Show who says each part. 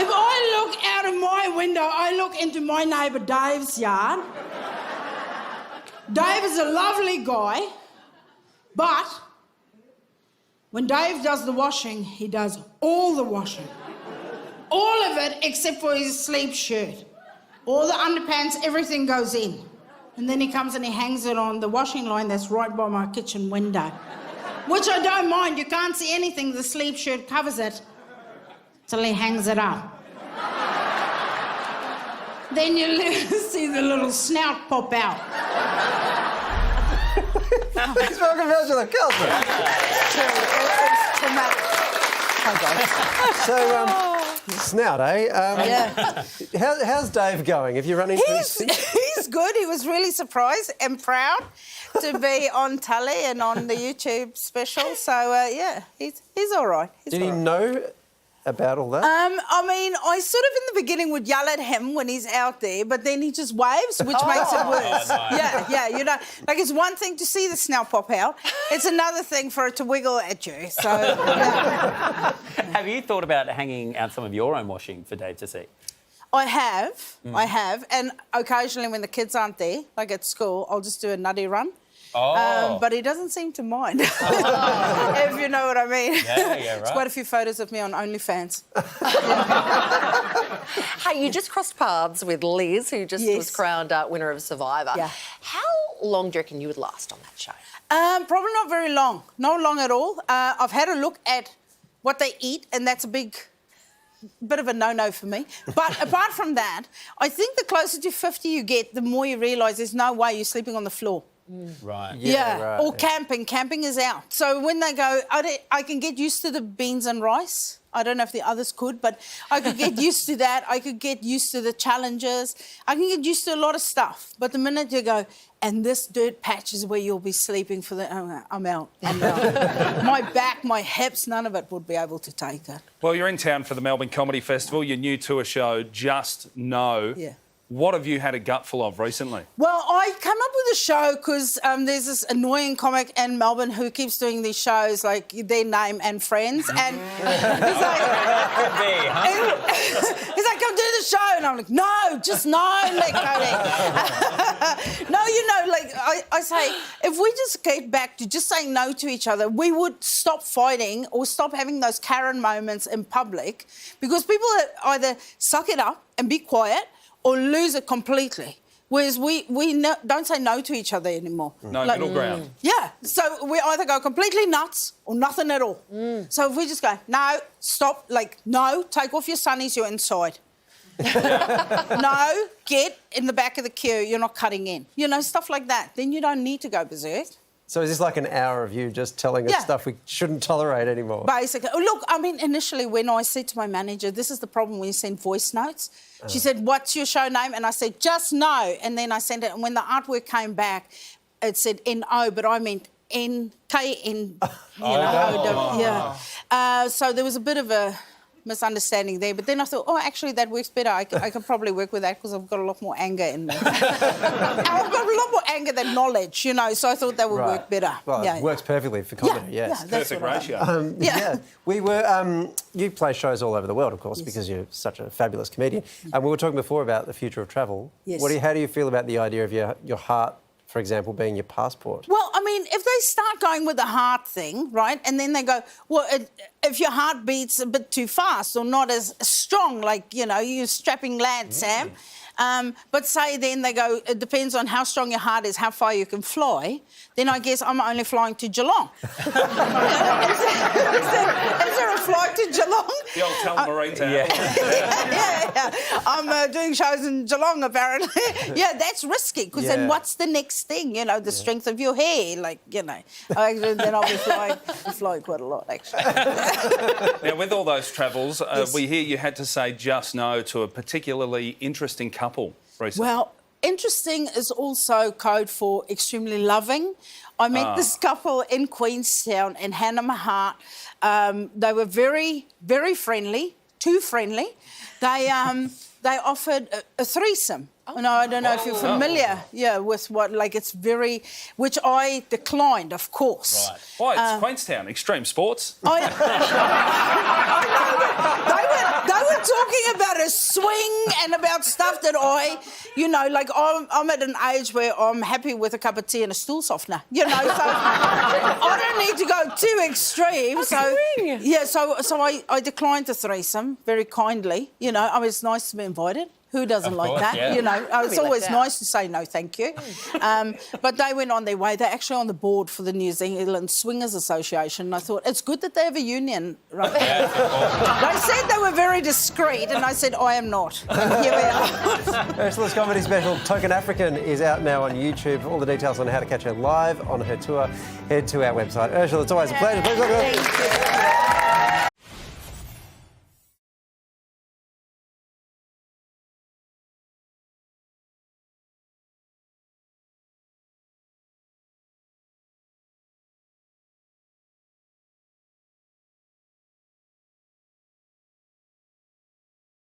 Speaker 1: If I look out of my window, I look into my neighbour Dave's yard. Dave is a lovely guy, but when Dave does the washing, he does all the washing. All of it except for his sleep shirt. All the underpants, everything goes in. And then he comes and he hangs it on the washing line that's right by my kitchen window. Which I don't mind, you can't see anything, the sleep shirt covers it till he hangs it up. Then you see the little snout pop out.
Speaker 2: Please welcome Urzila Carlson.
Speaker 3: It's traumatic.
Speaker 2: So, snout, eh?
Speaker 3: Yeah.
Speaker 2: How's Dave going? Have you run into
Speaker 3: He's good. He was really surprised and proud to be on telly and on the YouTube special. So, yeah, he's all right.
Speaker 2: Did he know about all that?
Speaker 3: I mean, I sort of in the beginning would yell at him when he's out there, but then he just waves, which makes it worse.
Speaker 4: Nice.
Speaker 3: Yeah, you know, like it's one thing to see the snout pop out, it's another thing for it to wiggle at you. So, yeah.
Speaker 4: Have you thought about hanging out some of your own washing for Dave to see?
Speaker 3: I have, and occasionally when the kids aren't there, like at school, I'll just do a nutty run.
Speaker 4: Oh.
Speaker 3: But he doesn't seem to mind, if you know what I mean.
Speaker 4: Yeah, right.
Speaker 3: There's quite a few photos of me on OnlyFans.
Speaker 5: Hey, you just crossed paths with Liz, who just was crowned winner of Survivor.
Speaker 3: Yeah.
Speaker 5: How long do you reckon you would last on that show?
Speaker 3: Probably not very long. Not long at all. I've had a look at what they eat, and that's a bit of a no-no for me. But apart from that, I think the closer to 50 you get, the more you realise there's no way you're sleeping on the floor.
Speaker 4: Right.
Speaker 2: Right,
Speaker 3: or camping. Camping is out. So when they go, I can get used to the beans and rice. I don't know if the others could, but I could get used to that. I could get used to the challenges. I can get used to a lot of stuff. But the minute you go, and this dirt patch is where you'll be sleeping for the... I'm out. My back, my hips, none of it would be able to take it.
Speaker 6: Well, you're in town for the Melbourne Comedy Festival, your new tour show, Just Know.
Speaker 3: Yeah.
Speaker 6: What have you had a gutful of recently?
Speaker 3: Well, I come up with a show because there's this annoying comic in Melbourne who keeps doing these shows, like Their Name and Friends, and he's like, he's like, come do the show, and I'm like, no, just no, let go there. No, you know, like I say, if we just get back to just saying no to each other, we would stop fighting or stop having those Karen moments in public, because people either suck it up and be quiet or lose it completely. Whereas we don't say no to each other anymore.
Speaker 6: No middle ground.
Speaker 3: Yeah, so we either go completely nuts or nothing at all. So if we just go, no, stop, like, no, take off your sunnies, you're inside. No, get in the back of the queue, you're not cutting in. You know, stuff like that. Then you don't need to go berserk.
Speaker 2: So is this like an hour of you just telling us stuff we shouldn't tolerate anymore?
Speaker 3: Basically. Look, I mean, initially when I said to my manager, this is the problem when you send voice notes. She said, what's your show name? And I said, Just Know. And then I sent it. And when the artwork came back, it said N-O, but I meant N-K-N, so there was a bit of a misunderstanding there. But then I thought, actually, that works better. I could probably work with that because I've got a lot more anger in me. I've got a lot more anger than knowledge, you know, so I thought that would work better.
Speaker 2: Well, it works perfectly for comedy, yes.
Speaker 3: Yeah, that's
Speaker 6: Perfect
Speaker 3: what I
Speaker 6: ratio.
Speaker 2: Yeah. We were... you play shows all over the world, of course, because you're such a fabulous comedian. And we were talking before about the future of travel.
Speaker 3: Yes.
Speaker 2: How do you feel about the idea of your heart, for example, being your passport?
Speaker 3: Well, I mean, if they start going with the heart thing, right, and then they go, well, if your heart beats a bit too fast or not as strong, like, you know, you're strapping lad, Sam, but say then they go, it depends on how strong your heart is, how far you can fly, then I guess I'm only flying to Geelong. Is there a flight to Geelong?
Speaker 6: The old Tullamarine Town.
Speaker 3: Yeah. I'm doing shows in Geelong, apparently. Yeah, that's risky, because then what's the next thing? You know, the strength of your hair, like, you know. Then I'll be flying quite a lot, actually.
Speaker 6: Now, with all those travels, we hear you had to say just no to a particularly interesting couple recently.
Speaker 3: Well, interesting is also code for extremely loving. I met this couple in Queenstown, in Hannah Mahat. They were very, very friendly, too friendly. They offered a threesome. No, I don't know if you're familiar, with what, like, it's very... Which I declined, of course.
Speaker 6: Right. Why? It's Queenstown, extreme sports.
Speaker 3: They were talking about a swing and about stuff that I'm at an age where I'm happy with a cup of tea and a stool softener, so I don't need to go too extreme. So I declined the threesome very kindly, it's nice to be invited. Who doesn't like that?
Speaker 4: Yeah.
Speaker 3: It's always nice to say no, thank you. But they went on their way. They're actually on the board for the New Zealand Swingers Association. And I thought, it's good that they have a union right there. They said they were very discreet, and I said, I am not. And here we are.
Speaker 2: Urzila's comedy special, Token African, is out now on YouTube. For all the details on how to catch her live on her tour, head to our website. Urzila, it's always a pleasure. Please look at it.
Speaker 3: Thank you.